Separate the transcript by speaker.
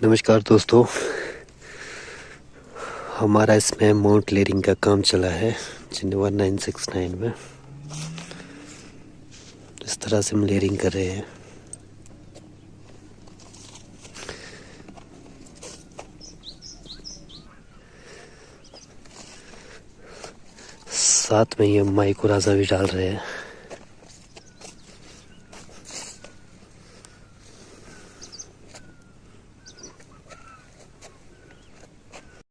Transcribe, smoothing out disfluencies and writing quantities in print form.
Speaker 1: नमस्कार दोस्तों, हमारा इसमें माउंट लेयरिंग का काम चला है जिन 1969 में। इस तरह से हम लेयरिंग कर रहे हैं। साथ में ये माइक और राजा भी डाल रहे हैं।